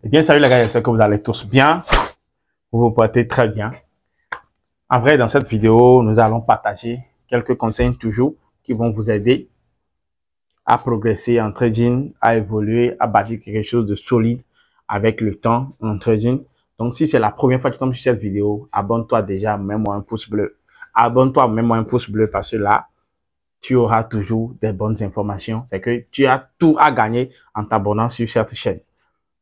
Eh bien, salut les gars, j'espère que vous allez tous bien. Vous vous portez très bien. En vrai, dans cette vidéo, nous allons partager quelques conseils toujours qui vont vous aider à progresser en trading, à évoluer, à bâtir quelque chose de solide avec le temps en trading. Donc, si c'est la première fois que tu tombes sur cette vidéo, abonne-toi déjà, mets-moi un pouce bleu. Abonne-toi, mets-moi un pouce bleu parce que là, tu auras toujours des bonnes informations. C'est que tu as tout à gagner en t'abonnant sur cette chaîne.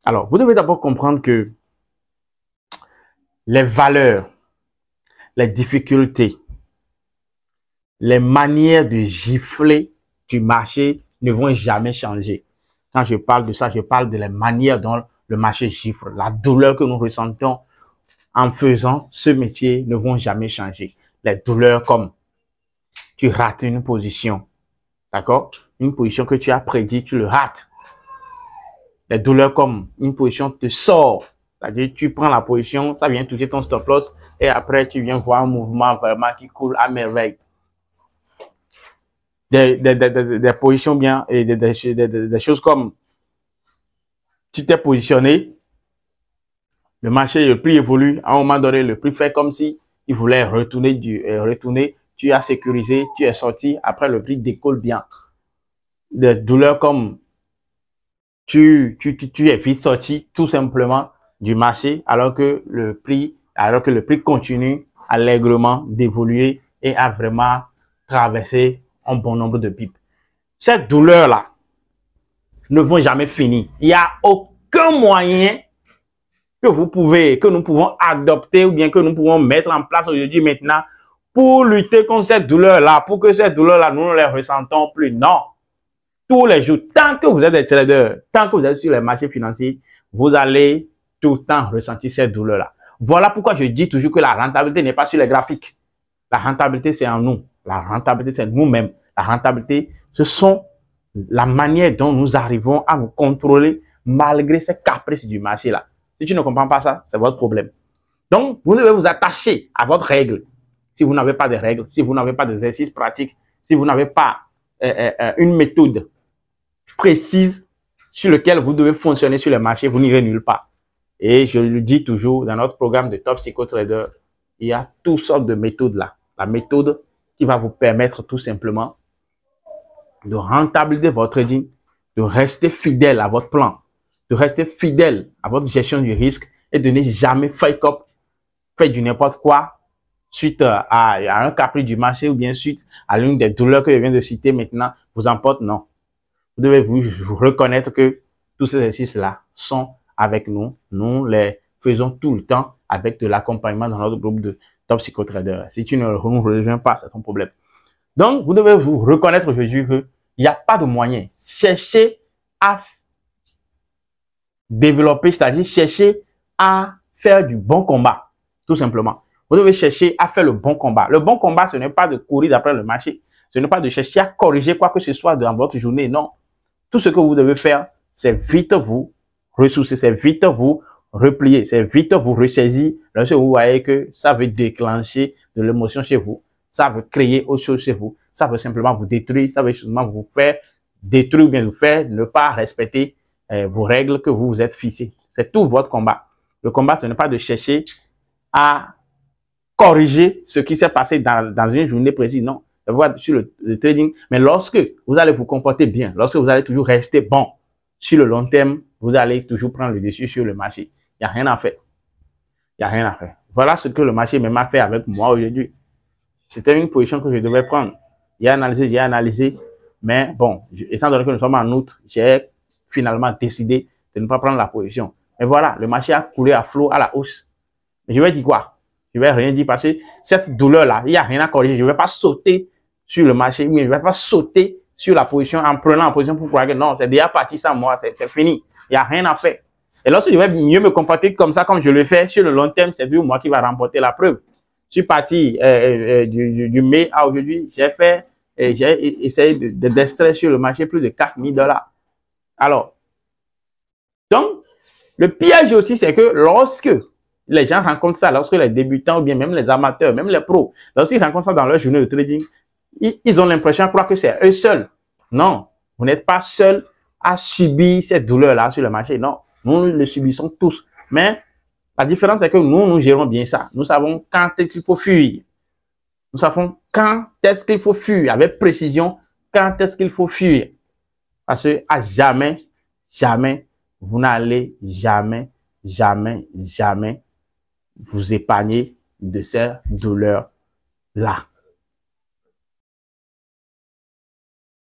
Alors, vous devez d'abord comprendre que les valeurs, les difficultés, les manières de gifler du marché ne vont jamais changer. Quand je parle de ça, je parle de la manière dont le marché gifle. La douleur que nous ressentons en faisant ce métier ne vont jamais changer. Les douleurs comme tu rates une position, d'accord? Une position que tu as prédit, tu le rates. Les douleurs comme une position te sort. C'est-à-dire, tu prends la position, ça vient toucher ton stop loss et après, tu viens voir un mouvement vraiment qui coule à merveille. Des positions bien et des choses comme tu t'es positionné, le marché, le prix évolue, à un moment donné, le prix fait comme si il voulait retourner, tu as sécurisé, tu es sorti, après le prix décolle bien. Des douleurs comme tu es vite sorti tout simplement du marché alors que le prix continue allègrement d'évoluer et a vraiment traversé un bon nombre de pips. Ces douleurs-là ne vont jamais finir. Il n'y a aucun moyen que nous pouvons adopter ou bien que nous pouvons mettre en place aujourd'hui maintenant pour lutter contre cette douleur-là, pour que cette douleur-là, nous ne les ressentons plus. Non. Tous les jours, tant que vous êtes des traders, tant que vous êtes sur les marchés financiers, vous allez tout le temps ressentir cette douleur-là. Voilà pourquoi je dis toujours que la rentabilité n'est pas sur les graphiques. La rentabilité, c'est en nous. La rentabilité, c'est nous-mêmes. La rentabilité, ce sont la manière dont nous arrivons à nous contrôler malgré ces caprices du marché-là. Si tu ne comprends pas ça, c'est votre problème. Donc, vous devez vous attacher à votre règle. Si vous n'avez pas de règles, si vous n'avez pas d'exercice pratique, si vous n'avez pas une méthode précise sur lequel vous devez fonctionner sur le marché, vous n'irez nulle part. Et je le dis toujours, dans notre programme de Top Psycho Trader, il y a toutes sortes de méthodes là. La méthode qui va vous permettre tout simplement de rentabiliser votre trading, de rester fidèle à votre plan, de rester fidèle à votre gestion du risque et de ne jamais fake up, faire du n'importe quoi suite à un caprice du marché ou bien suite à l'une des douleurs que je viens de citer maintenant vous emporte. Non. Vous devez vous reconnaître que tous ces exercices-là sont avec nous. Nous les faisons tout le temps avec de l'accompagnement dans notre groupe de Top Psycho Trader. Si tu ne nous rejoins pas, c'est ton problème. Donc, vous devez vous reconnaître aujourd'hui qu'il n'y a pas de moyen. Cherchez à développer, c'est-à-dire chercher à faire du bon combat, tout simplement. Vous devez chercher à faire le bon combat. Le bon combat, ce n'est pas de courir d'après le marché. Ce n'est pas de chercher à corriger quoi que ce soit dans votre journée. Non. Tout ce que vous devez faire, c'est vite vous ressourcer, c'est vite vous replier, c'est vite vous ressaisir. Lorsque vous voyez que ça veut déclencher de l'émotion chez vous, ça veut créer autre chose chez vous, ça veut simplement vous détruire, ça veut simplement vous faire détruire ou bien vous faire ne pas respecter vos règles que vous vous êtes fixées. C'est tout votre combat. Le combat, ce n'est pas de chercher à corriger ce qui s'est passé dans une journée précise, non. Sur le trading, mais lorsque vous allez vous comporter bien, lorsque vous allez toujours rester bon sur le long terme, vous allez toujours prendre le dessus sur le marché. Il n'y a rien à faire. Il n'y a rien à faire. Voilà ce que le marché même a fait avec moi aujourd'hui. C'était une position que je devais prendre. J'ai analysé, mais bon, étant donné que nous sommes en août, j'ai finalement décidé de ne pas prendre la position. Mais voilà, le marché a coulé à flot, à la hausse. Mais je vais dire quoi? Je vais rien dire parce que cette douleur-là, il n'y a rien à corriger. Je ne vais pas sauter sur le marché, mais je ne vais pas sauter sur la position en prenant la position pour croire que non, c'est déjà parti sans moi, c'est fini. Il n'y a rien à faire. Et lorsque je vais mieux me comporter comme ça, comme je le fais sur le long terme, c'est toujours moi qui va remporter la preuve. Je suis parti du mai à aujourd'hui, j'ai essayé d'extraire sur le marché plus de 4 000 $. Alors, donc, le piège aussi, c'est que lorsque les gens rencontrent ça, lorsque les débutants ou bien même les amateurs, même les pros, lorsqu'ils rencontrent ça dans leur journée de trading, ils ont l'impression de croire que c'est eux seuls. Non, vous n'êtes pas seul à subir cette douleur-là sur le marché. Non, Nous le subissons tous. Mais la différence, c'est que nous gérons bien ça. Nous savons quand est-ce qu'il faut fuir. Nous savons quand est-ce qu'il faut fuir, avec précision, quand est-ce qu'il faut fuir. Parce que à jamais, vous n'allez jamais vous épargner de ces douleurs-là.